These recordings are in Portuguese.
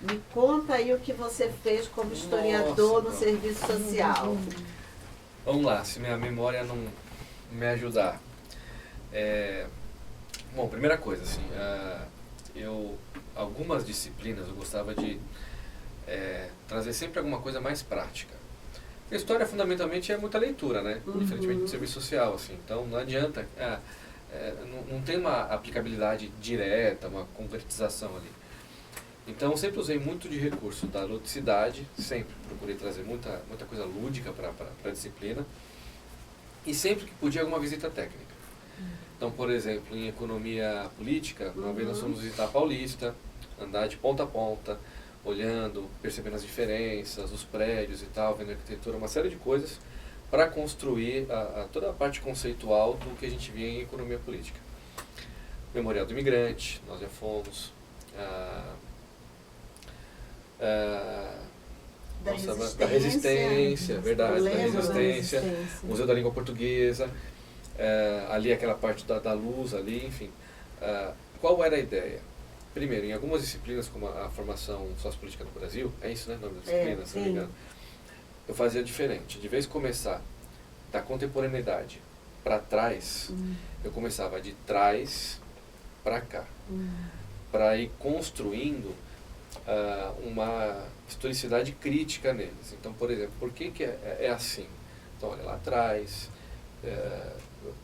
Me conta aí o que você fez como historiador no serviço social. Vamos lá, se minha memória não me ajudar. Bom, primeira coisa, assim, algumas disciplinas eu gostava de trazer sempre alguma coisa mais prática. A história, fundamentalmente, é muita leitura, né? Diferentemente do serviço social, assim. Então, não adianta... não tem uma aplicabilidade direta, uma concretização ali. Então, eu sempre usei muito de recurso da ludicidade, sempre procurei trazer muita coisa lúdica para a disciplina, e sempre que podia, alguma visita técnica. Então, por exemplo, em economia política, uma vez nós fomos visitar a Paulista, andar de ponta a ponta, olhando, percebendo as diferenças, os prédios e tal, vendo a arquitetura, uma série de coisas, para construir toda a parte conceitual do que a gente via em economia política. Memorial do Imigrante, nós já fomos. Da Resistência, verdade, da Resistência, Museu da Língua Portuguesa, ali aquela parte da luz ali, enfim. Qual era a ideia? Primeiro, em algumas disciplinas, como a formação sociopolítica do Brasil, é isso, né, o nome da disciplina, se não me engano, eu fazia diferente. De vez de começar da contemporaneidade para trás, eu começava de trás para cá, para ir construindo uma historicidade crítica neles. Então, por exemplo, por que é assim? Então, olha, lá atrás,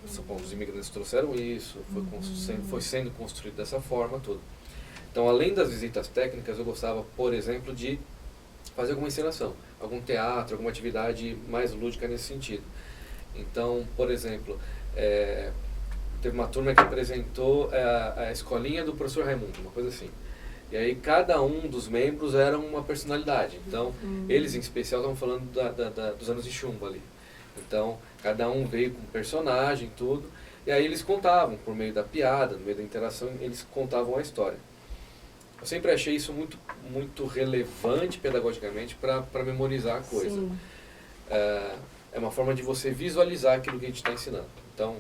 supondo os imigrantes trouxeram isso, foi sendo construído dessa forma, tudo. Então, além das visitas técnicas, eu gostava, por exemplo, de fazer alguma encenação, algum teatro, alguma atividade mais lúdica nesse sentido. Então, por exemplo, teve uma turma que apresentou a escolinha do professor Raimundo, uma coisa assim. E aí cada um dos membros era uma personalidade. Então, eles em especial estavam falando dos anos de chumbo ali. Então, cada um veio com um personagem, tudo. E aí eles contavam, por meio da piada, no meio da interação, eles contavam a história. Eu sempre achei isso muito relevante pedagogicamente para memorizar a coisa. É uma forma de você visualizar aquilo que a gente está ensinando. Então,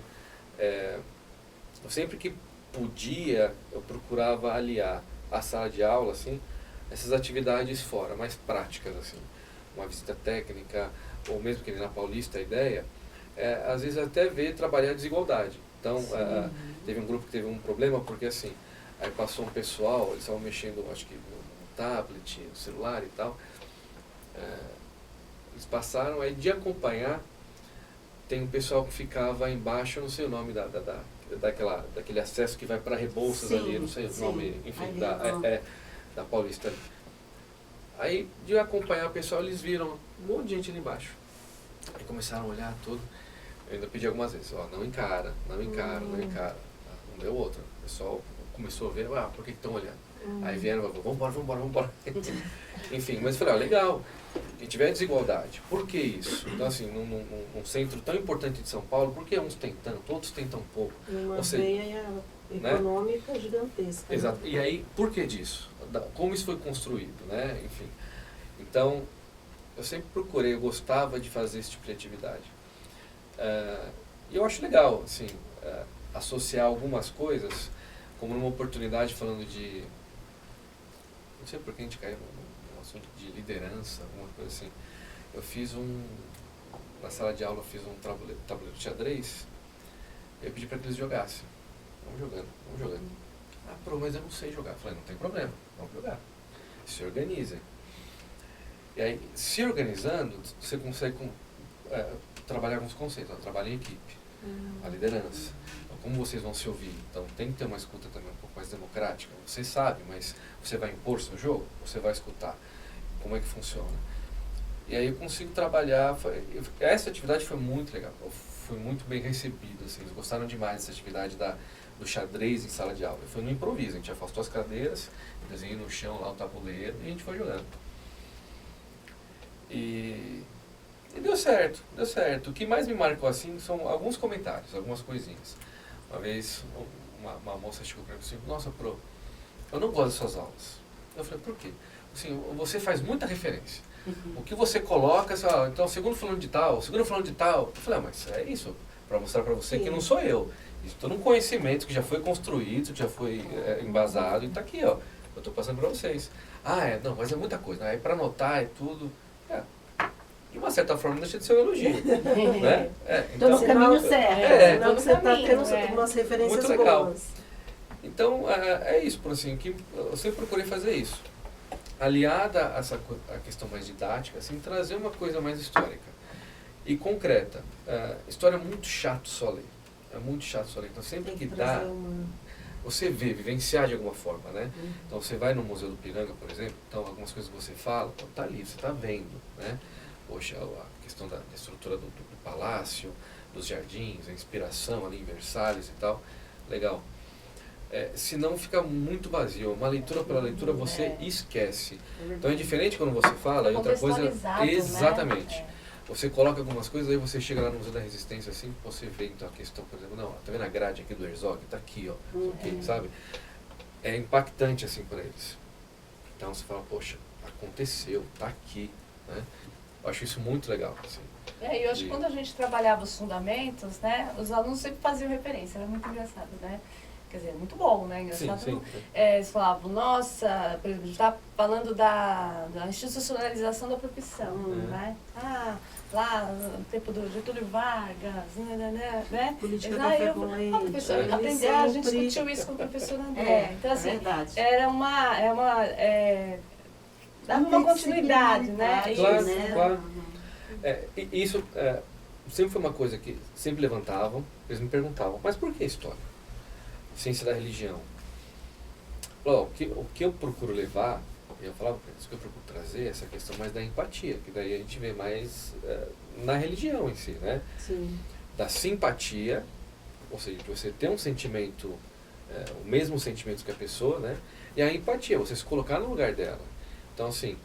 eu sempre que podia, eu procurava aliar a sala de aula, assim, essas atividades fora, mais práticas, assim. Uma visita técnica, ou mesmo que na Paulista, a ideia, às vezes até ver trabalhar a desigualdade. Então, teve um grupo que teve um problema, porque assim, aí passou um pessoal, eles estavam mexendo, acho que no tablet, no celular e tal. Eles passaram, aí de acompanhar, tem um pessoal que ficava embaixo, eu não sei o nome daquele acesso que vai para Rebouças ali, eu não sei o nome, enfim, da Paulista ali. Aí, de acompanhar o pessoal, eles viram um monte de gente ali embaixo. Aí começaram a olhar tudo. Eu ainda pedi algumas vezes, não encara. Não deu outra. O pessoal começou a ver, por que estão olhando? Aí vieram, vambora. Enfim, mas eu falei, legal, que tiver desigualdade. Por que isso? Então, assim, num centro tão importante de São Paulo, por que uns têm tanto, outros têm tão pouco? Uma veia econômica gigantesca. Exato. Né? E aí, por que disso? Como isso foi construído, né? Enfim. Então, eu sempre procurei, eu gostava de fazer esse tipo de atividade. E eu acho legal, assim, associar algumas coisas, como numa oportunidade falando de... Não sei por que a gente caiu num assunto de liderança, alguma coisa assim. Eu fiz na sala de aula, eu fiz um tabuleiro de xadrez, eu pedi para que eles jogassem. Vamos jogando. Mas eu não sei jogar. Eu falei, não tem problema, vamos jogar. Se organizem. E aí, se organizando, você consegue trabalhar com os conceitos, trabalhar em equipe, a liderança. Então, como vocês vão se ouvir? Então, tem que ter uma escuta também um pouco mais democrática. Você sabe, mas você vai impor seu jogo? Você vai escutar? Como é que funciona? E aí eu consigo trabalhar... Essa atividade foi muito legal. Foi muito bem recebida. Assim, eles gostaram demais dessa atividade do xadrez em sala de aula. Foi no improviso. A gente afastou as cadeiras, desenhei no chão lá o tabuleiro e a gente foi jogando. E deu certo. O que mais me marcou assim são alguns comentários, algumas coisinhas. Uma vez uma moça chegou para mim e disse, nossa, Pro, eu não gosto das suas aulas. Eu falei, por quê? Assim, você faz muita referência. O que você coloca, então segundo fulano de tal. Eu falei, mas é isso, para mostrar para você que não sou eu. Isso todo um conhecimento que já foi construído, já foi embasado e está aqui, Eu estou passando para vocês. Não, mas é muita coisa. Aí para anotar e tudo, de uma certa forma deixa de ser um elogio. Né? Então, no caminho certo. Senão você está tendo umas referências muito legal. boas. Então, é isso, por assim, que eu sempre procurei fazer isso. Aliada a questão mais didática, assim, trazer uma coisa mais histórica e concreta. História é muito chato só ler. É muito chato só ler. Então, sempre que dá, você vê, vivenciar de alguma forma, né? Então, você vai no Museu do Ipiranga, por exemplo, então, algumas coisas que você fala, então, tá ali, você tá vendo, né? Poxa, a questão da estrutura do palácio, dos jardins, a inspiração ali em Versalhes e tal, legal. Senão fica muito vazio. Uma leitura pela leitura você esquece. Então é diferente quando você fala e outra coisa. Exatamente. Né? Você coloca algumas coisas, aí você chega lá no Museu da Resistência assim, você vê então a questão, por exemplo, não, tá vendo a grade aqui do Herzog? Tá aqui, ó. Okay, sabe? É impactante assim para eles. Então você fala, poxa, aconteceu, tá aqui, né? Eu acho isso muito legal. Assim, e eu acho que quando a gente trabalhava os fundamentos, né, os alunos sempre faziam referência, era muito engraçado, né? Quer dizer, muito bom, né? Engraçado. Sim. Eles falavam, nossa, por exemplo, a gente está falando da institucionalização da profissão, né? Lá no tempo do Getúlio Vargas, né? Política café com leite. Professor, aprender, a gente discutiu isso com o professor André. Então, assim, era dava uma continuidade, né? Claro. Isso sempre foi uma coisa que sempre levantavam, eles me perguntavam, mas por que história? Ciência da religião. O que eu procuro levar, eu falava para eles, o que eu procuro trazer é essa questão mais da empatia, que daí a gente vê mais na religião em si, né? Sim. Da simpatia, ou seja, de você ter um sentimento, o mesmo sentimento que a pessoa, né? E a empatia, você se colocar no lugar dela. Então, assim,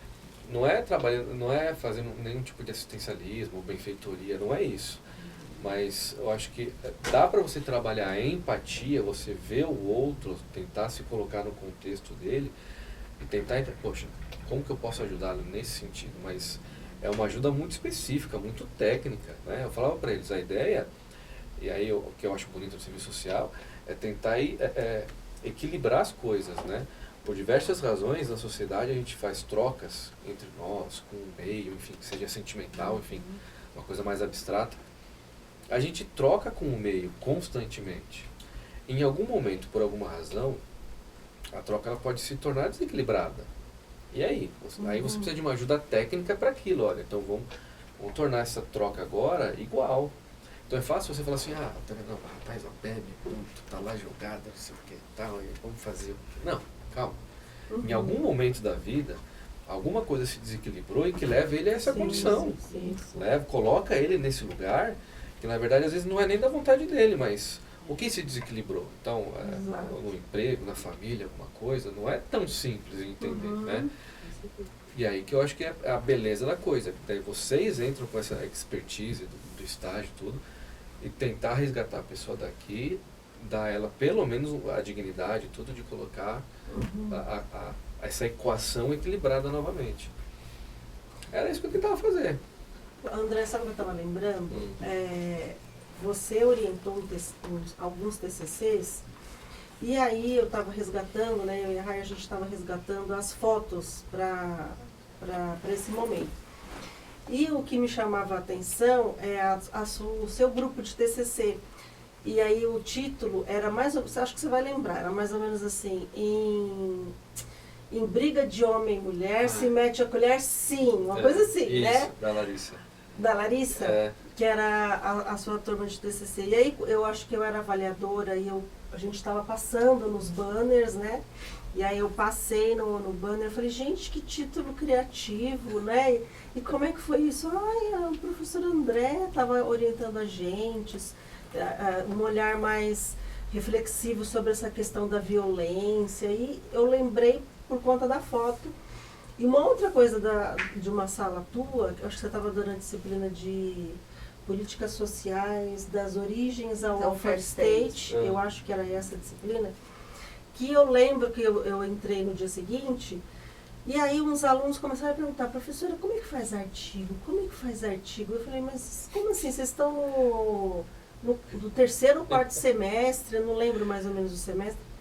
não é fazendo nenhum tipo de assistencialismo ou benfeitoria, não é isso. Mas eu acho que dá para você trabalhar a empatia, você ver o outro, tentar se colocar no contexto dele e tentar entender, poxa, como que eu posso ajudá-lo nesse sentido? Mas é uma ajuda muito específica, muito técnica, né? Eu falava para eles, a ideia, e aí o que eu acho bonito no serviço social, é tentar equilibrar as coisas, né? Por diversas razões, na sociedade a gente faz trocas entre nós, com o meio, enfim, que seja sentimental, enfim, uma coisa mais abstrata. A gente troca com o meio constantemente. Em algum momento, por alguma razão, a troca ela pode se tornar desequilibrada. E aí? Aí você precisa de uma ajuda técnica para aquilo. Olha, então vamos tornar essa troca agora igual. Então é fácil você falar assim, tá vendo? Não, rapaz, ela bebe, tá lá jogada, não sei o que, tal, vamos fazer. Não, calma. Em algum momento da vida, alguma coisa se desequilibrou e que leva ele a essa condição. Sim. Coloca ele nesse lugar que na verdade às vezes não é nem da vontade dele, mas o que se desequilibrou? Então, no emprego, na família, alguma coisa, não é tão simples de entender, né? E aí que eu acho que é a beleza da coisa. Daí vocês entram com essa expertise do estágio e tudo, e tentar resgatar a pessoa daqui, dar a ela pelo menos a dignidade tudo de colocar essa equação equilibrada novamente. Era isso que eu tentava fazer. André, sabe o que eu estava lembrando? Você orientou alguns TCCs, e aí eu estava resgatando, né, eu e a Raia, a gente estava resgatando as fotos para esse momento. E o que me chamava a atenção é o seu grupo de TCC. E aí o título era mais, acho que você vai lembrar, era mais ou menos assim, em briga de homem e mulher, se mete a colher, sim, uma coisa assim, isso, né? Da Larissa. Da Larissa, que era a sua turma de TCC. E aí eu acho que eu era avaliadora e a gente estava passando nos banners, né? E aí eu passei no banner e falei, gente, que título criativo, né? E como é que foi isso? O professor André estava orientando a gente, um olhar mais reflexivo sobre essa questão da violência. E eu lembrei por conta da foto. E uma outra coisa de uma sala tua, acho que você estava dando a disciplina de políticas sociais, das origens ao welfare state, eu acho que era essa disciplina, que eu lembro que eu entrei no dia seguinte, e aí uns alunos começaram a perguntar, professora, como é que faz artigo? Como é que faz artigo? Eu falei, mas como assim? Vocês estão no terceiro ou quarto semestre, eu não lembro mais ou menos o semestre.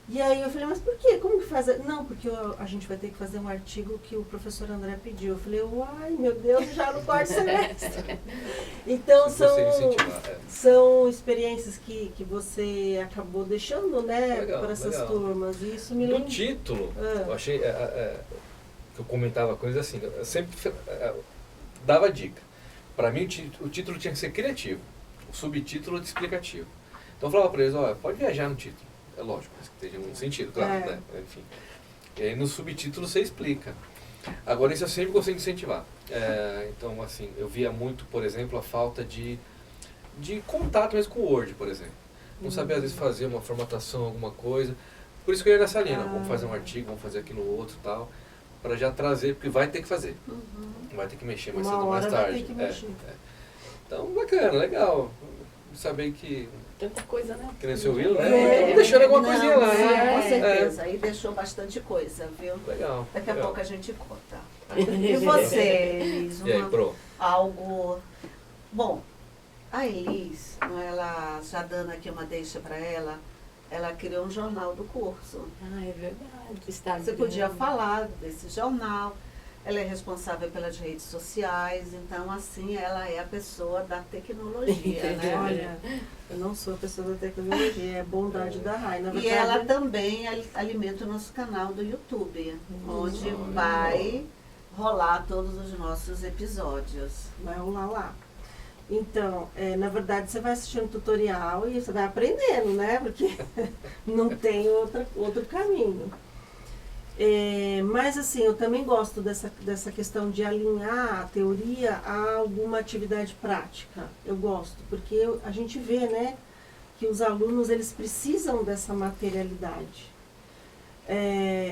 E aí eu falei, mas por quê? Como que faz? Não, porque a gente vai ter que fazer um artigo que o professor André pediu. Eu falei, uai, meu Deus, já no quarto semestre. Então são experiências que você acabou deixando, né, para essas turmas. E isso me lembra. Do título, eu achei que eu comentava coisas assim, eu sempre dava dica. Para mim o título tinha que ser criativo, o subtítulo explicativo. Então eu falava para eles, olha, pode viajar no título. É lógico, que tenha um sentido, claro, né? Enfim. E aí no subtítulo você explica. Agora isso eu sempre gostei de incentivar. Então, assim, eu via muito, por exemplo, a falta de contato mesmo com o Word, por exemplo. Não sabia às vezes fazer uma formatação, alguma coisa. Por isso que eu ia nessa linha, vamos fazer um artigo, vamos fazer aqui no outro e tal, para já trazer, porque vai ter que fazer. Vai ter que mexer mais cedo ou mais tarde. Então, bacana, legal. Saber que... Tanta coisa, né? Que nem você ouviu, né? Deixando alguma coisinha lá, né? Com certeza. Aí deixou bastante coisa, viu? Legal. Daqui a pouco a gente conta. E você, Elis? E aí, Pro? Algo... Bom, a Elis, ela, já dando aqui uma deixa para ela criou um jornal do curso. Ah, é verdade. Você podia falar desse jornal. Ela é responsável pelas redes sociais, então assim ela é a pessoa da tecnologia, né? Olha, eu não sou a pessoa da tecnologia, é a bondade da Rai. Na verdade, e ela também alimenta o nosso canal do YouTube, onde vai rolar todos os nossos episódios. Vai rolar lá. Então, na verdade, você vai assistindo tutorial e você vai aprendendo, né? Porque não tem outro caminho. Mas assim, eu também gosto dessa questão de alinhar a teoria a alguma atividade prática. Eu gosto, porque a gente vê, né, que os alunos eles precisam dessa materialidade.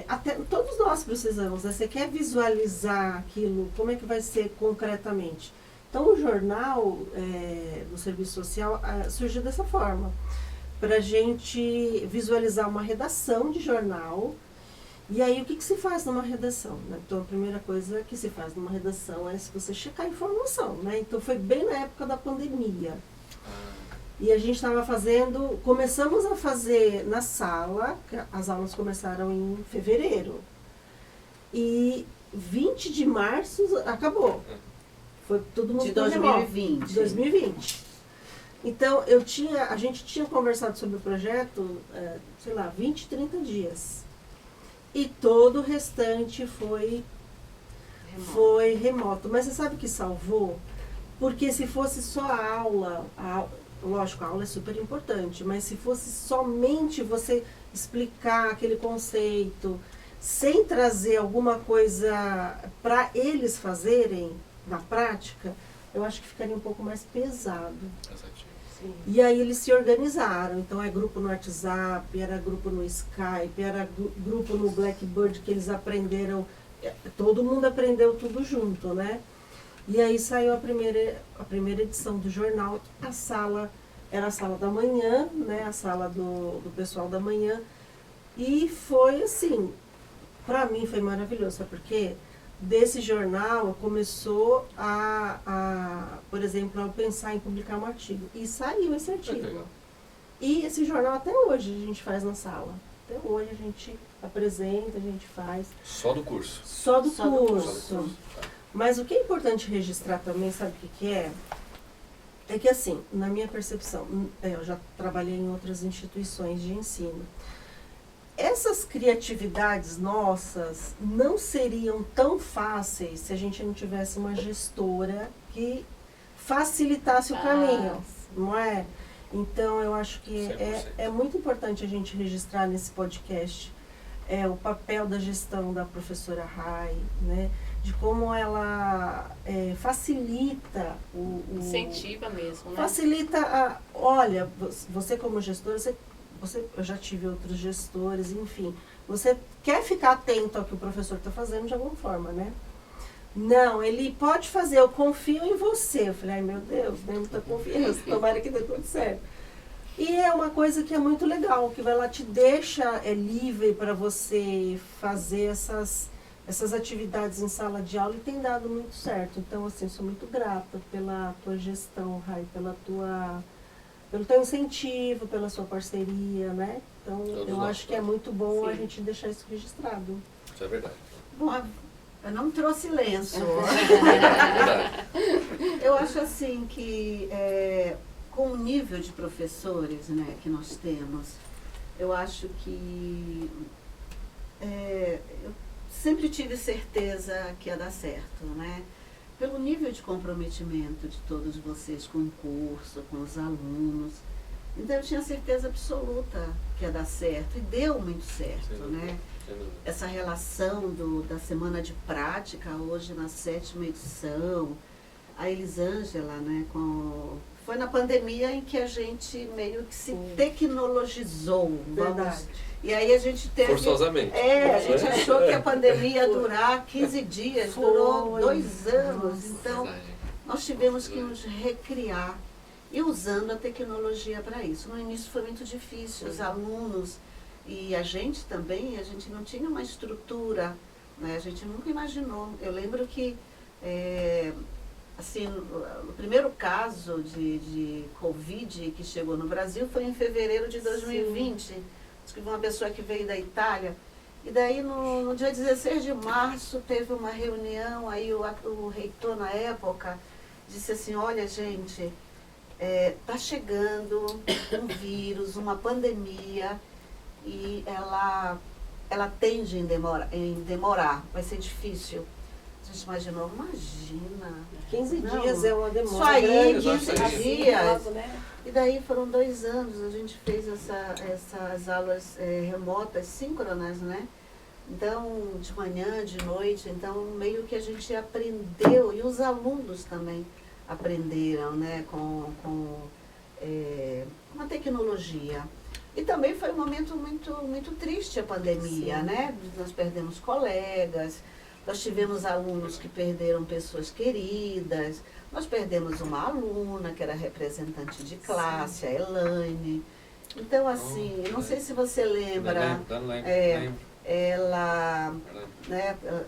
Até todos nós precisamos, né? Você quer visualizar aquilo, como é que vai ser concretamente? Então o jornal do serviço social surgiu dessa forma, para a gente visualizar uma redação de jornal. E aí, o que se faz numa redação? Né? Então, a primeira coisa que se faz numa redação é se você checar a informação, né? Então, foi bem na época da pandemia. E a gente estava começamos a fazer na sala, as aulas começaram em fevereiro. E 20 de março acabou. Foi todo mundo de 2020. De 2020. Então, a gente tinha conversado sobre o projeto, 20, 30 dias. E todo o restante foi remoto. Mas você sabe o que salvou? Porque se fosse só a aula, lógico, a aula é super importante, mas se fosse somente você explicar aquele conceito, sem trazer alguma coisa para eles fazerem na prática, eu acho que ficaria um pouco mais pesado. E aí eles se organizaram, então grupo no WhatsApp, era grupo no Skype, era grupo no Blackboard que eles aprenderam, todo mundo aprendeu tudo junto, né? E aí saiu a primeira edição do jornal, era a sala da manhã, né? A sala do pessoal da manhã, e foi assim, pra mim foi maravilhoso, sabe por quê? Desse jornal começou por exemplo, a pensar em publicar um artigo. E saiu esse artigo. E esse jornal até hoje a gente faz na sala. Até hoje a gente apresenta, a gente faz. Só do curso? Só do curso. Mas o que é importante registrar também, sabe o que é? É que assim, na minha percepção, eu já trabalhei em outras instituições de ensino. Essas criatividades nossas não seriam tão fáceis se a gente não tivesse uma gestora que facilitasse o caminho, não é? Então, eu acho que é muito importante a gente registrar nesse podcast o papel da gestão da professora Rai, né? De como ela facilita incentiva mesmo, né? Facilita olha, você como gestora, eu já tive outros gestores, enfim. Você quer ficar atento ao que o professor está fazendo de alguma forma, né? Não, ele pode fazer, eu confio em você. Eu falei, ai meu Deus, tem muita confiança, tomara que dê tudo certo. E é uma coisa que é muito legal, que ela te deixa livre para você fazer essas atividades em sala de aula e tem dado muito certo. Então, assim, sou muito grata pela tua gestão, Rai, pela tua pelo teu incentivo, pela sua parceria, né? Então, eu acho que é muito bom a gente deixar isso registrado. Isso é verdade. Bom, eu não trouxe lenço. Eu acho assim que com o nível de professores, né, que nós temos, eu acho que eu sempre tive certeza que ia dar certo, né? Pelo nível de comprometimento de todos vocês com o curso, com os alunos. Então eu tinha certeza absoluta que ia dar certo, e deu muito certo, né? Essa relação da semana de prática, hoje na 7ª edição, a Elisângela, né, foi na pandemia em que a gente meio que se tecnologizou. Verdade. E aí a gente teve... Forçosamente. A gente achou que a pandemia ia durar 15 dias, durou 2 anos. Então, nós tivemos que nos recriar e usando a tecnologia para isso. No início foi muito difícil, os alunos e a gente também, a gente não tinha uma estrutura, né? A gente nunca imaginou. Eu lembro que, assim, o primeiro caso de Covid que chegou no Brasil foi em fevereiro de 2020. Diz que uma pessoa que veio da Itália. E daí, no dia 16 de março, teve uma reunião, aí o reitor, na época, disse assim, olha, gente, está chegando um vírus, uma pandemia, e ela tende em demorar, vai ser difícil. A gente imaginou, imagina. 15 dias é uma demora. Isso aí, 15 dias. Logo, né? E daí foram 2 anos, a gente fez essas aulas remotas, síncronas, né? Então, de manhã, de noite, então meio que a gente aprendeu, e os alunos também aprenderam, né, com uma tecnologia. E também foi um momento muito, muito triste a pandemia, sim, né? Nós perdemos colegas, nós tivemos alunos que perderam pessoas queridas, nós perdemos uma aluna que era representante de classe, sim, a Elaine. Então, assim, não sei se você lembra, lembro.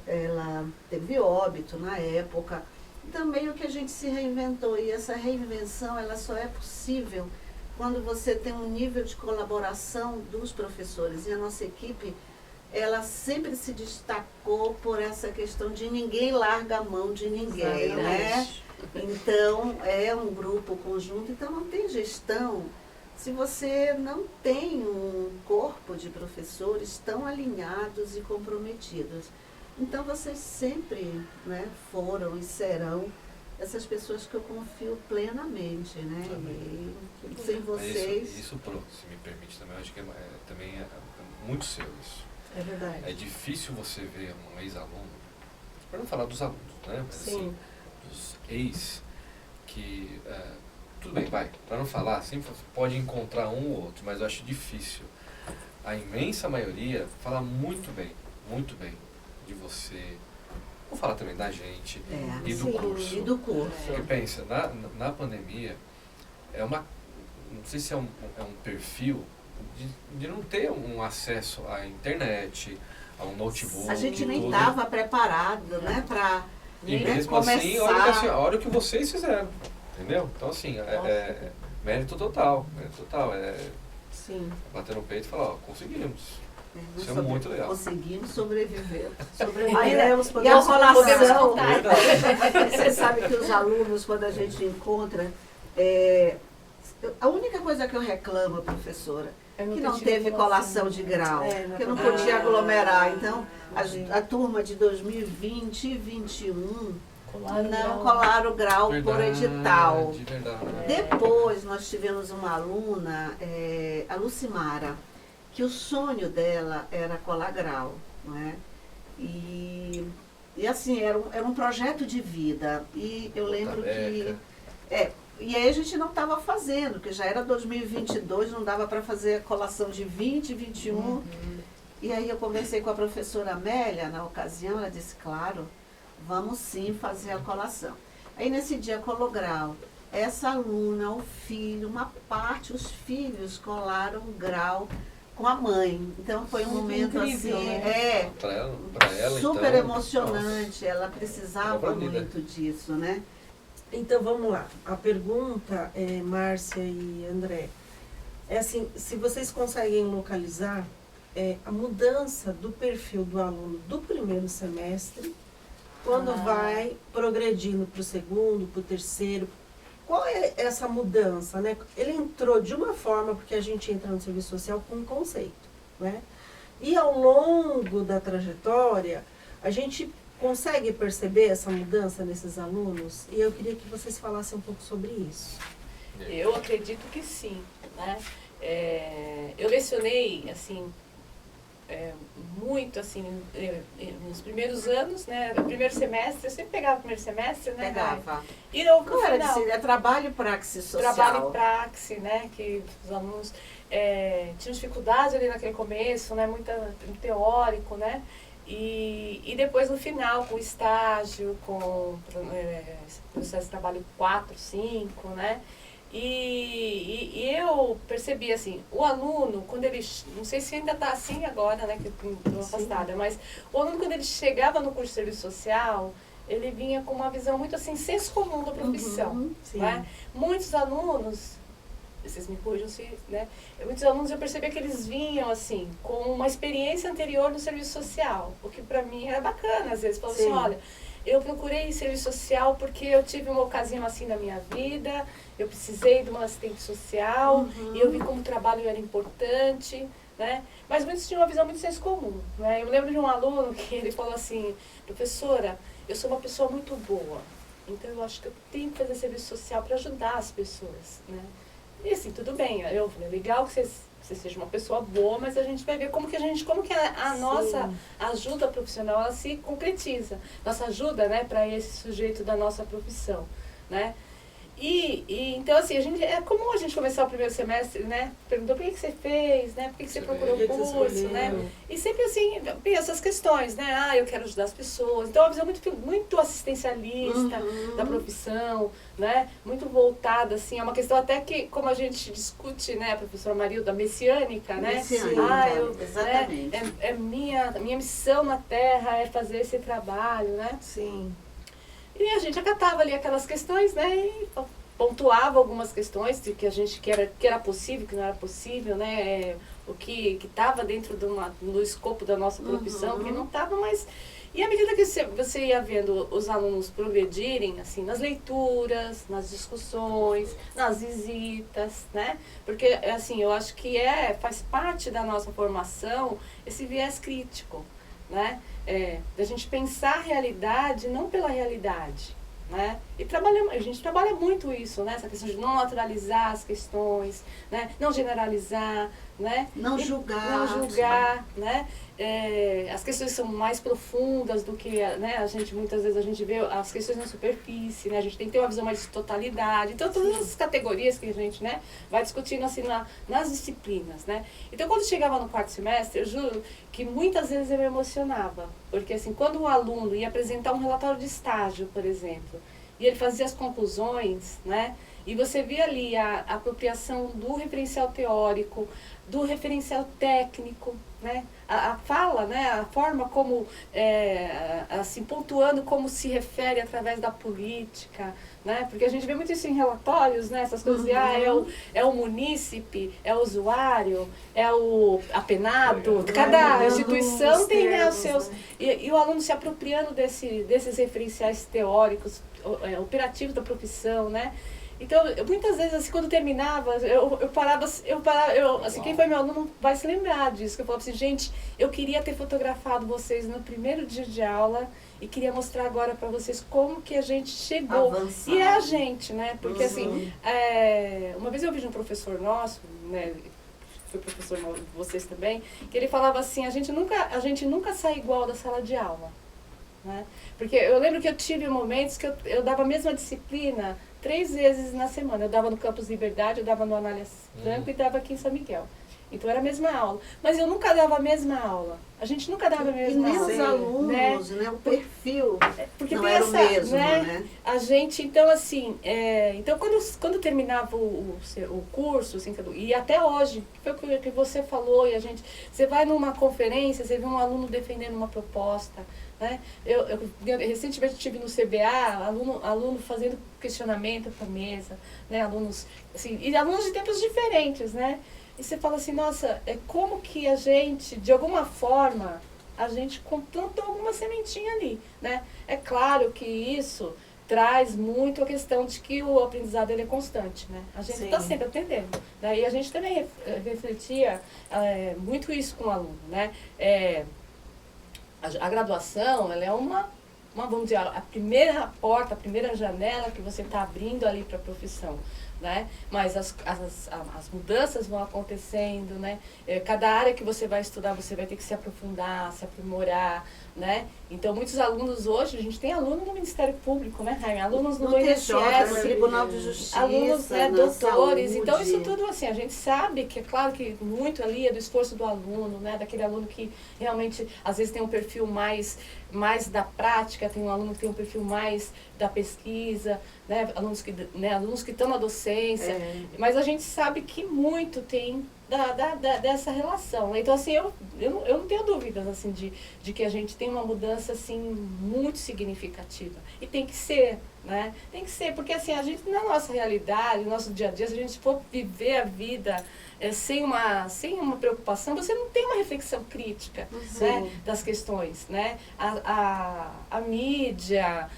Ela teve óbito na época. Então, meio que a gente se reinventou, e essa reinvenção, ela só é possível quando você tem um nível de colaboração dos professores. E a nossa equipe, ela sempre se destacou por essa questão de ninguém larga a mão de ninguém, né? Então, é um grupo conjunto, então não tem gestão se você não tem um corpo de professores tão alinhados e comprometidos. Então, vocês sempre, né, foram e serão essas pessoas que eu confio plenamente, né? E sem vocês... Isso, se me permite também, eu acho que também é muito seu isso. É verdade. É difícil você ver um ex-aluno, para não falar dos alunos, né? Mas, sim, assim, dos ex, que, tudo bem, para não falar, sempre pode encontrar um ou outro, mas eu acho difícil. A imensa maioria fala muito bem de você. Vou falar também da gente e do curso. E do curso. Porque pensa, na pandemia, não sei se é um perfil de não ter um acesso à internet, a um notebook. A gente nem estava preparado, né, para mesmo começar. assim, olha o que vocês fizeram, entendeu? Então, assim, mérito total. sim, Bater no peito e falar, ó, conseguimos. Isso é muito legal. Conseguimos sobreviver. E a colação, você sabe que os alunos, quando a gente encontra, a única coisa que eu reclamo, professora, que não teve colação de grau, que não podia aglomerar. Então, a turma de 2020 e 2021 não colaram o grau por edital. Verdade. Depois, nós tivemos uma aluna, a Lucimara, que o sonho dela era colar grau, não é? E assim, era um projeto de vida. E eu lembro que... E aí a gente não estava fazendo, porque já era 2022, não dava para fazer a colação de 20, 21. Uhum. E aí eu conversei com a professora Amélia, na ocasião, ela disse, claro, vamos sim fazer a colação. Aí nesse dia colou grau. Essa aluna, o filho, os filhos colaram grau com a mãe. Então foi um momento incrível, assim, né? Pra ela, super então, emocionante. Nossa, ela precisava muito disso, né? Então, vamos lá. A pergunta, Márcia e André, é assim, se vocês conseguem localizar a mudança do perfil do aluno do primeiro semestre, quando vai progredindo para o segundo, para o terceiro, qual é essa mudança, né? Ele entrou de uma forma, porque a gente entra no serviço social com um conceito, né? E ao longo da trajetória, a gente consegue perceber essa mudança nesses alunos? E eu queria que vocês falassem um pouco sobre isso. Eu acredito que sim, né? Eu lecionei, assim, muito, assim, nos primeiros anos, né? No primeiro semestre, eu sempre pegava o primeiro semestre, né? Pegava. E eu, no Qual era final, é trabalho e praxe social. trabalho em praxe, né? Que os alunos tinham dificuldade ali naquele começo, né? Muito teórico, né? E depois no final, com estágio, com processo de trabalho 4, 5, né? E eu percebi assim, o aluno, quando ele, não sei se ainda está assim agora, né, que eu estou afastada, mas o aluno quando ele chegava no curso de serviço social, ele vinha com uma visão muito assim, senso comum da profissão, né? Muitos alunos, vocês me corrijam se, né, muitos alunos eu percebia que eles vinham assim, com uma experiência anterior no serviço social, o que para mim era bacana, às vezes, falavam assim, olha, eu procurei serviço social porque eu tive uma ocasião assim na minha vida, eu precisei de uma assistente social, e eu vi como o trabalho era importante, né? Mas muitos tinham uma visão muito senso comum, né? Eu lembro de um aluno que ele falou assim, professora, eu sou uma pessoa muito boa, então eu acho que eu tenho que fazer serviço social para ajudar as pessoas, né? E assim, tudo bem, eu falei, legal que você seja uma pessoa boa, mas a gente vai ver como que a nossa ajuda profissional ela se concretiza. Nossa ajuda, né, para esse sujeito da nossa profissão, né? Então, assim, é comum a gente começar o primeiro semestre, né? Perguntou por que você fez, né? Por que você procurou o curso, né? E sempre, assim, essas questões, né? Ah, eu quero ajudar as pessoas. Então, é uma visão muito assistencialista da profissão, né? Muito voltada, assim, é uma questão até que, como a gente discute, né, a professora Marilda, messiânica, né? Messiânica, exatamente. Minha missão na Terra é fazer esse trabalho, né? Sim. E a gente acatava ali aquelas questões, né, e pontuava algumas questões de que a gente que era possível, que não era possível, né, o que estava dentro do escopo da nossa profissão, que não estava, mas... E à medida que você ia vendo os alunos progredirem, assim, nas leituras, nas discussões, nas visitas, né, porque, assim, eu acho que faz parte da nossa formação esse viés crítico, né, da gente pensar a realidade não pela realidade, né? E a gente trabalha muito isso, né? Essa questão de não naturalizar as questões, né? Não generalizar, né? Não julgar, né? As questões são mais profundas do que, né? Muitas vezes a gente vê as questões na superfície, né? A gente tem que ter uma visão mais de totalidade. Então, todas as categorias que a gente, né, vai discutindo assim nas disciplinas, né? Então, quando chegava no quarto semestre, eu juro que muitas vezes eu me emocionava. Porque, assim, quando o aluno ia apresentar um relatório de estágio, por exemplo, e ele fazia as conclusões, né? E você via ali a apropriação do referencial teórico, do referencial técnico, né? A fala, né? A forma como, assim, pontuando como se refere através da política, né? Porque a gente vê muito isso em relatórios, né? Essas coisas de, é o munícipe, é o usuário, é o apenado. Cada instituição tem, né, os seus... E o aluno se apropriando desses referenciais teóricos, operativos da profissão, né? Então, muitas vezes, assim, quando terminava, eu parava, assim, quem foi meu aluno vai se lembrar disso, que eu falava assim, gente, eu queria ter fotografado vocês no primeiro dia de aula e queria mostrar agora para vocês como que a gente chegou. Avançado. E é a gente, né? Porque, assim, uma vez eu vi de um professor nosso, né, foi professor de vocês também, que ele falava assim, a gente nunca sai igual da sala de aula, né? Porque eu lembro que eu tive momentos que eu dava a mesma disciplina 3 vezes na semana. Eu dava no Campus Liberdade, eu dava no Anália Franco e dava aqui em São Miguel. Então era a mesma aula. Mas eu nunca dava a mesma aula. A gente nunca dava a mesma aula. E nem os alunos, né? O perfil porque não era o mesmo, né? A gente, então assim, então quando terminava o curso, assim, e até hoje, foi o que você falou, e você vai numa conferência, você vê um aluno defendendo uma proposta, né? Eu recentemente estive no CBA, aluno fazendo questionamento para a mesa, né? Alunos, assim, e alunos de tempos diferentes, né? E você fala assim, nossa, como que a gente, de alguma forma, a gente plantou alguma sementinha ali, né? É claro que isso traz muito a questão de que o aprendizado ele é constante, né? A gente está sempre aprendendo. Né? E a gente também refletia muito isso com o aluno, né? A graduação, ela é vamos dizer, a primeira porta, a primeira janela que você está abrindo ali para a profissão. Né? Mas as mudanças vão acontecendo, né? Cada área que você vai estudar, você vai ter que se aprofundar, se aprimorar, né? Então, muitos alunos hoje, a gente tem alunos no Ministério Público, né, Jaime? Alunos no INSS, no Tribunal de Justiça, alunos, né, doutores. Saúde. Então, isso tudo, assim, a gente sabe que, é claro que muito ali é do esforço do aluno, né? Daquele aluno que realmente, às vezes, tem um perfil mais da prática, tem um aluno que tem um perfil mais da pesquisa, né? Alunos que estão na docência. Mas a gente sabe que muito tem dessa relação, né? Então, assim, eu não tenho dúvidas, assim, de que a gente tem uma mudança, assim, muito significativa. E tem que ser, né? Tem que ser, porque, assim, a gente, na nossa realidade, no nosso dia a dia, se a gente for viver a vida sem uma preocupação, você não tem uma reflexão crítica, né, das questões, né? A mídia...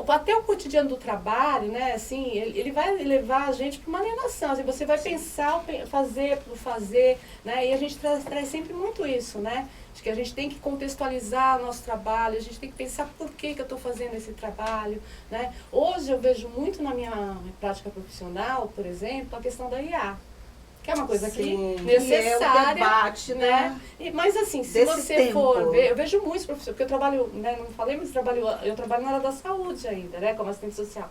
até o cotidiano do trabalho, né, assim, ele vai levar a gente para uma alienação, assim, você vai pensar, fazer por fazer, né, e a gente traz sempre muito isso, né, de que a gente tem que contextualizar o nosso trabalho, a gente tem que pensar por que eu estou fazendo esse trabalho, né. Hoje eu vejo muito na minha prática profissional, por exemplo, a questão da IA. Que é uma coisa que necessária, é o debate, né? Mas assim, se desse você tempo. for ver, eu vejo muitos professores, porque eu trabalho, né, não falei, mas eu trabalho na área da saúde ainda, né, como assistente social.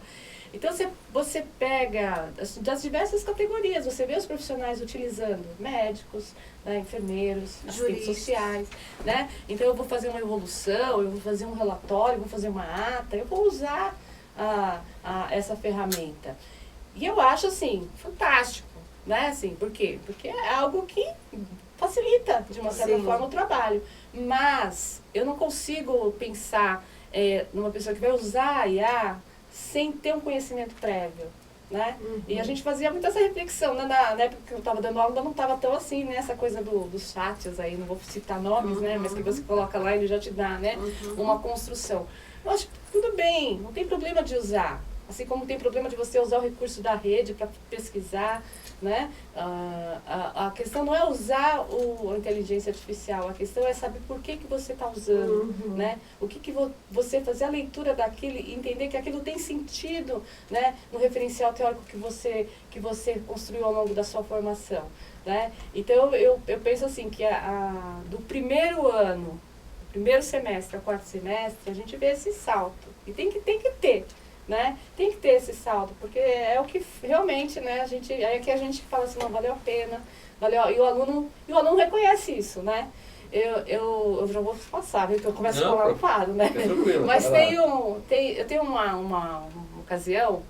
Então você pega das diversas categorias, você vê os profissionais utilizando médicos, né, enfermeiros, assistentes sociais, né? Então eu vou fazer uma evolução, eu vou fazer um relatório, eu vou fazer uma ata, eu vou usar essa ferramenta. E eu acho assim, fantástico. Né? Assim, por quê? Porque é algo que facilita, de uma certa forma, o trabalho. Mas eu não consigo pensar numa pessoa que vai usar a IA sem ter um conhecimento prévio. Né? E a gente fazia muito essa reflexão. Né? Na época que eu estava dando aula, não estava tão assim, né? Essa coisa dos chats aí, não vou citar nomes, né? Mas que você coloca lá e ele já te dá, né? Uma construção. Eu acho que tudo bem, não tem problema de usar. Assim como tem problema de você usar o recurso da rede para pesquisar, né? A questão não é usar a inteligência artificial, a questão é saber por que você está usando, né? O que você fazer a leitura daquilo e entender que aquilo tem sentido, né? No referencial teórico que você construiu ao longo da sua formação, né? Então eu penso assim que do primeiro ano, primeiro semestre ao quarto semestre, a gente vê esse salto e tem que ter. Né? Tem que ter esse saldo, porque é o que realmente, né, é que a gente fala assim, não, valeu a pena, e o aluno reconhece isso, né? Eu já vou passar, viu, que eu começo a falar um paro, né? Mas eu tenho uma ocasião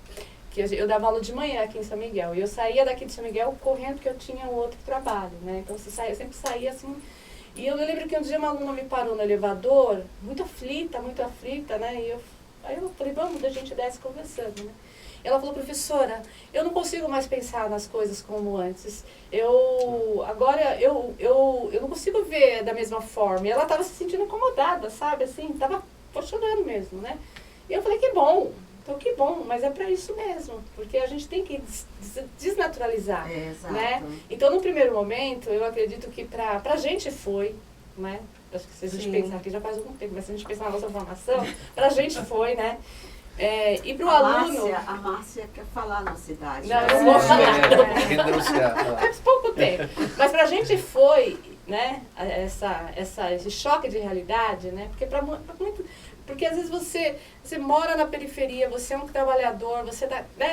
que eu dava aula de manhã aqui em São Miguel, e eu saía daqui de São Miguel correndo porque eu tinha um outro trabalho, né? Então eu sempre saía assim, e eu lembro que um dia uma aluna me parou no elevador, muito aflita, né? E aí eu falei, vamos, a gente desce conversando, né? Ela falou, professora, eu não consigo mais pensar nas coisas como antes. Agora eu não consigo ver da mesma forma. E ela estava se sentindo incomodada, sabe? Assim, estava chorando mesmo, né? E eu falei, que bom. Então, que bom, mas é para isso mesmo. Porque a gente tem que desnaturalizar, né? Então, no primeiro momento, eu acredito que para a gente foi, né? Acho que se a gente pensar aqui já faz algum tempo, mas se a gente pensar na nossa formação, pra gente foi, né? E pro aluno... A Márcia quer falar na cidade. Não, eu não vou falar. Faz pouco tempo. Mas pra gente foi, né, esse choque de realidade, né? Porque Porque às vezes você mora na periferia, você é um trabalhador, né?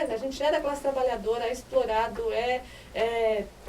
A gente é da classe trabalhadora, é explorado,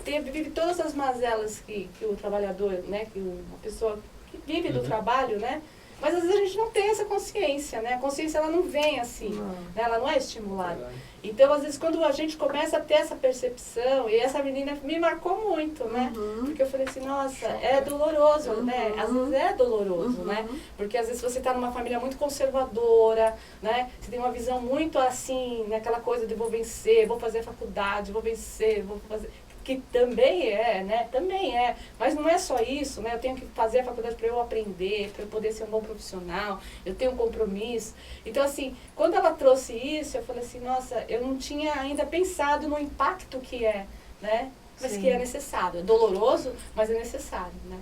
vive todas as mazelas que o trabalhador, né? Que uma pessoa que vive do trabalho, né? Mas às vezes a gente não tem essa consciência, né? A consciência ela não vem assim, né? Ela não é estimulada. Então, às vezes, quando a gente começa a ter essa percepção, e essa menina me marcou muito, né? Porque eu falei assim, nossa, é doloroso, né? Às vezes é doloroso, né? Porque às vezes você está numa família muito conservadora, né? Você tem uma visão muito assim, naquela coisa de vou vencer, vou fazer faculdade, vou vencer, vou fazer... Que também é, né? Também é. Mas não é só isso, né? Eu tenho que fazer a faculdade para eu aprender, para eu poder ser um bom profissional, eu tenho um compromisso. Então, assim, quando ela trouxe isso, eu falei assim, nossa, eu não tinha ainda pensado no impacto que é, né? Mas que é necessário. É doloroso, mas é necessário, né?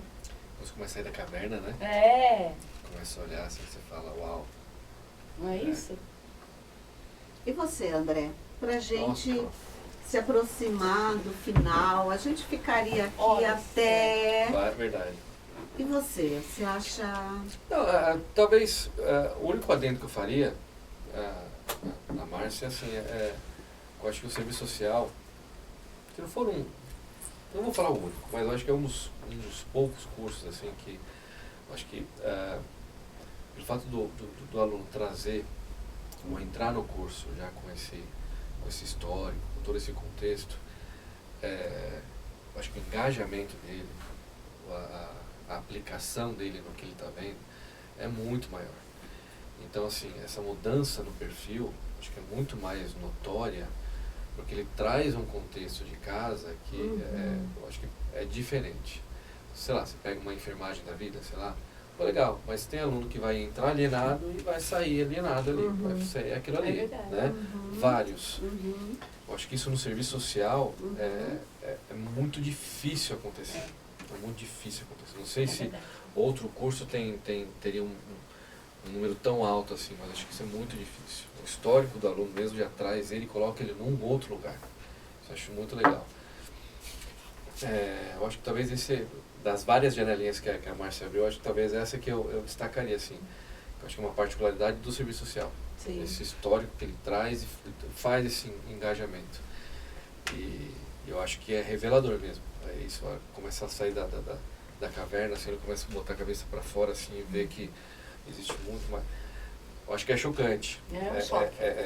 Você começa a sair da caverna, né? Começa a olhar assim, você fala, uau. Não é isso? E você, André? Pra gente... se aproximar do final, a gente ficaria aqui até... Verdade. E você acha... Não, talvez o único adendo que eu faria na Márcia, assim, eu acho que o serviço social, se não for não vou falar o único, mas eu acho que é um dos poucos cursos, assim, que eu acho que pelo fato do aluno trazer, ou entrar no curso já com esse histórico, com todo esse contexto, acho que o engajamento dele, a aplicação dele no que ele está vendo é muito maior. Então, assim, essa mudança no perfil, acho que é muito mais notória, porque ele traz um contexto de casa que eu acho que é diferente. Sei lá, você pega uma enfermagem da vida, sei lá, legal, mas tem aluno que vai entrar alienado e vai sair alienado ali, vai ser aquilo ali, né? Vários. Eu acho que isso no serviço social é muito difícil acontecer. É muito difícil acontecer. Não sei se outro curso teria um número tão alto assim, mas acho que isso é muito difícil. O histórico do aluno mesmo já traz ele e coloca ele num outro lugar. Isso eu acho muito legal. Eu acho que talvez das várias janelinhas que a Márcia abriu, acho que talvez essa que eu destacaria, assim. Eu acho que é uma particularidade do serviço social. Sim. Esse histórico que ele traz e faz esse engajamento. E eu acho que é revelador mesmo. É isso, começar a sair da caverna, assim, ele começa a botar a cabeça para fora, assim, e ver que existe muito mais. Eu acho que é chocante.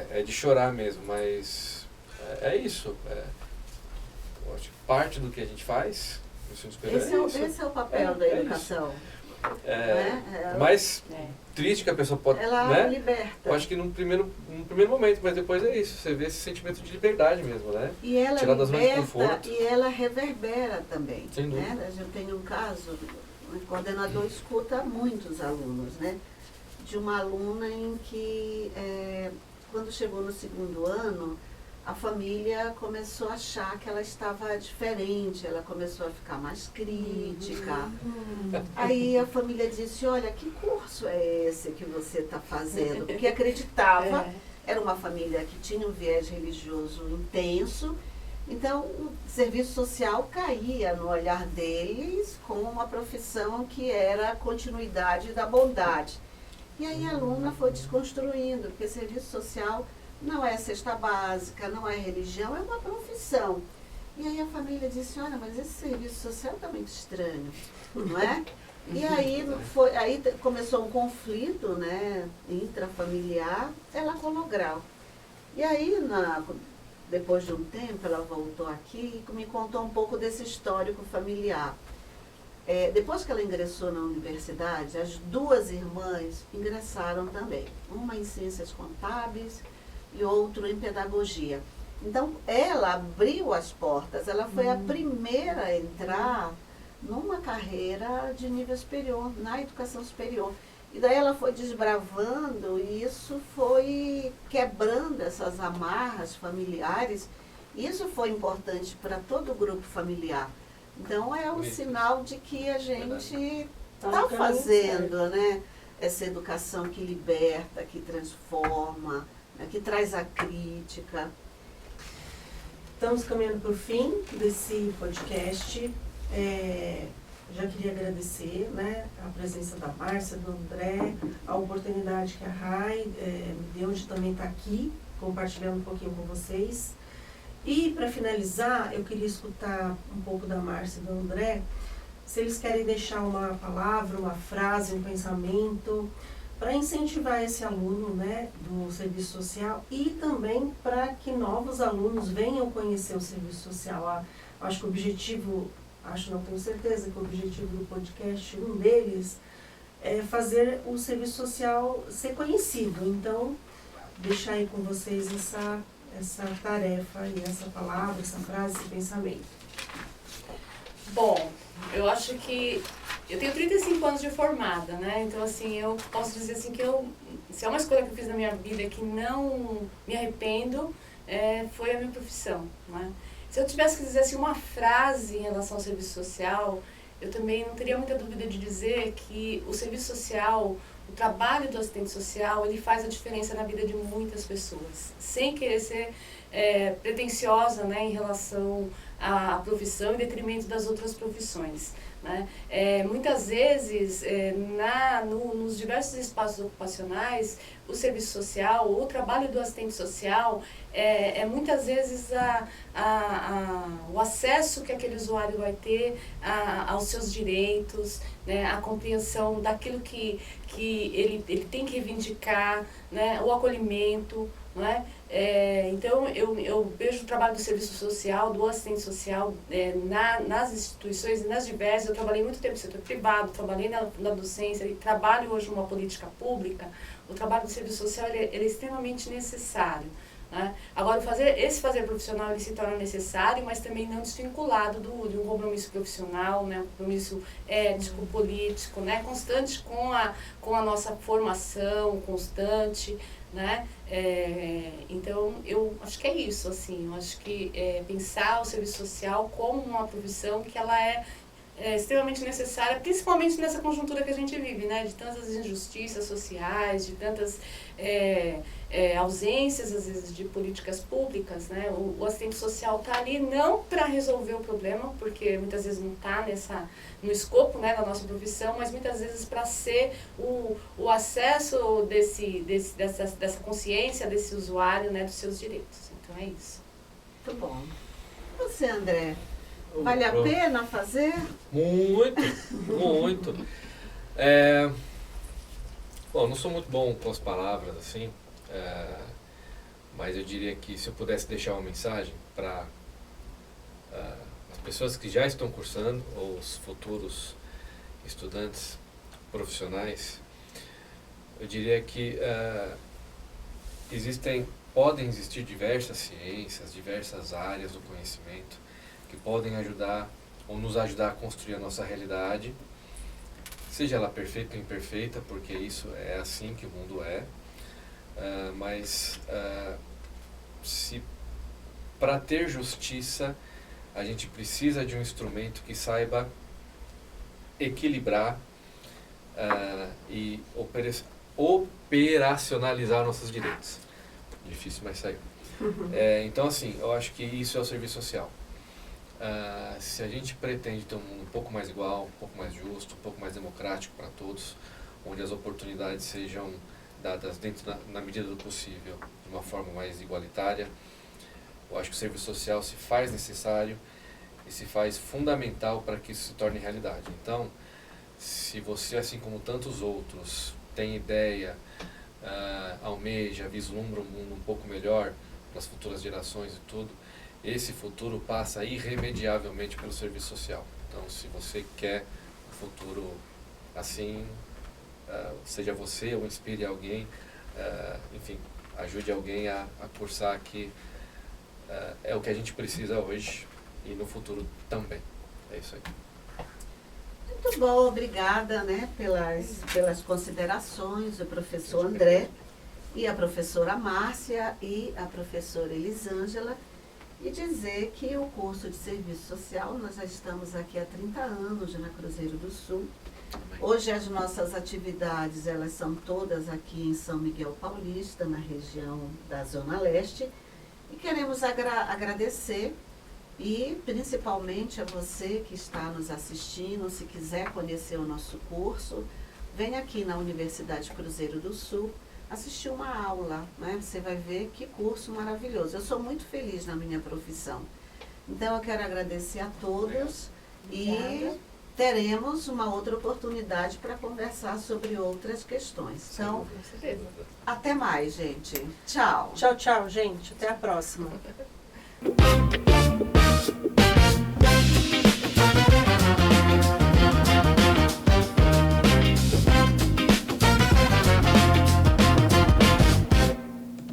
É de chorar mesmo, mas é isso. Eu acho que parte do que a gente faz, esse é o papel da educação. Mais triste que a pessoa pode... Ela liberta. Eu acho que num primeiro momento, mas depois é isso. Você vê esse sentimento de liberdade mesmo, né? E ela tirar das zonas de liberta conforto. e ela reverbera também. Sem dúvida. Né? Eu tenho um caso, o coordenador escuta muitos alunos, né? De uma aluna em que, quando chegou no 2º ano, a família começou a achar que ela estava diferente, ela começou a ficar mais crítica. Aí a família disse, olha, que curso é esse que você está fazendo? Porque acreditava, era uma família que tinha um viés religioso intenso, então o serviço social caía no olhar deles como uma profissão que era a continuidade da bondade. E aí a aluna foi desconstruindo, porque serviço social não é cesta básica, não é religião, é uma profissão. E aí a família disse, olha, mas esse serviço social está muito estranho, não é? E aí, aí começou um conflito, né, intrafamiliar, ela colou grau. E aí, depois de um tempo, ela voltou aqui e me contou um pouco desse histórico familiar. Depois que ela ingressou na universidade, as 2 irmãs ingressaram também. Uma em ciências contábeis e outro em pedagogia. Então, ela abriu as portas, ela foi a primeira a entrar numa carreira de nível superior, na educação superior. E daí ela foi desbravando e isso foi quebrando essas amarras familiares. Isso foi importante para todo o grupo familiar. Então, é um sinal de que a gente está fazendo, né, essa educação que liberta, que transforma, que traz a crítica. Estamos caminhando para o fim desse podcast. já queria agradecer, né, a presença da Márcia, do André, a oportunidade que a Rai me deu de também estar aqui, compartilhando um pouquinho com vocês. E, para finalizar, eu queria escutar um pouco da Márcia e do André, se eles querem deixar uma palavra, uma frase, um pensamento, para incentivar esse aluno, né, do serviço social e também para que novos alunos venham conhecer o serviço social. Acho que o objetivo, não tenho certeza que o objetivo do podcast, um deles, é fazer o serviço social ser conhecido. Então, deixar aí com vocês essa tarefa e essa palavra, essa frase, esse pensamento. Bom, eu acho que eu tenho 35 anos de formada, né? Então, assim, eu posso dizer assim que se é uma escolha que eu fiz na minha vida que não me arrependo, foi a minha profissão, né? Se eu tivesse que dizer assim, uma frase em relação ao serviço social, eu também não teria muita dúvida de dizer que o serviço social, o trabalho do assistente social, ele faz a diferença na vida de muitas pessoas, sem querer ser pretensiosa, né, em relação à profissão em detrimento das outras profissões, né? Muitas vezes, nos diversos espaços ocupacionais, o serviço social, o trabalho do assistente social, muitas vezes o acesso que aquele usuário vai ter aos seus direitos, né, a compreensão daquilo que ele tem que reivindicar, né, o acolhimento, não é? Então, eu vejo o trabalho do serviço social, do assistente social, nas instituições e nas diversas. Eu trabalhei muito tempo no setor privado, trabalhei na docência e trabalho hoje numa política pública. O trabalho do serviço social ele é extremamente necessário, né? Agora, esse fazer profissional ele se torna necessário, mas também não desvinculado de um compromisso profissional, né? Um compromisso ético, político, né? Constante com a nossa formação, constante, né? Então, eu acho que é isso, assim, eu acho que pensar o serviço social como uma profissão que ela é extremamente necessária, principalmente nessa conjuntura que a gente vive, né, de tantas injustiças sociais, de tantas ausências, às vezes, de políticas públicas, né. O assistente social está ali não para resolver o problema, porque muitas vezes não está no escopo, né, da nossa profissão, mas muitas vezes para ser o acesso dessa consciência desse usuário, né, dos seus direitos. Então é isso. Muito bom. E você, André? Vale a pena fazer? Muito, muito. Bom, não sou muito bom com as palavras, assim, mas eu diria que se eu pudesse deixar uma mensagem para as pessoas que já estão cursando, ou os futuros estudantes profissionais, eu diria que podem existir diversas ciências, diversas áreas do conhecimento que podem ajudar ou nos ajudar a construir a nossa realidade, seja ela perfeita ou imperfeita, porque isso é assim que o mundo é, mas se para ter justiça a gente precisa de um instrumento que saiba equilibrar e operacionalizar nossos direitos. Difícil, mas saiu. Então, assim, eu acho que isso é o serviço social. Se a gente pretende ter um mundo um pouco mais igual, um pouco mais justo, um pouco mais democrático para todos, onde as oportunidades sejam dadas na medida do possível, de uma forma mais igualitária, eu acho que o serviço social se faz necessário e se faz fundamental para que isso se torne realidade. Então, se você, assim como tantos outros, tem ideia, almeja, vislumbra um mundo um pouco melhor para as futuras gerações e tudo, esse futuro passa irremediavelmente pelo serviço social. Então, se você quer um futuro assim, seja você ou inspire alguém, enfim, ajude alguém a cursar aqui, é o que a gente precisa hoje e no futuro também. É isso aí. Muito bom, obrigada, né, pelas considerações do professor André e a professora Márcia e a professora Elisângela. E dizer que o curso de serviço social, nós já estamos aqui há 30 anos na Cruzeiro do Sul. Hoje as nossas atividades, elas são todas aqui em São Miguel Paulista, na região da Zona Leste. E queremos agradecer E principalmente a você que está nos assistindo, se quiser conhecer o nosso curso, venha aqui na Universidade Cruzeiro do Sul assistir uma aula, né? Você vai ver que curso maravilhoso. Eu sou muito feliz na minha profissão. Então eu quero agradecer a todos e teremos uma outra oportunidade para conversar sobre outras questões. Então, até mais, gente. Tchau. Tchau, tchau, gente. Até a próxima.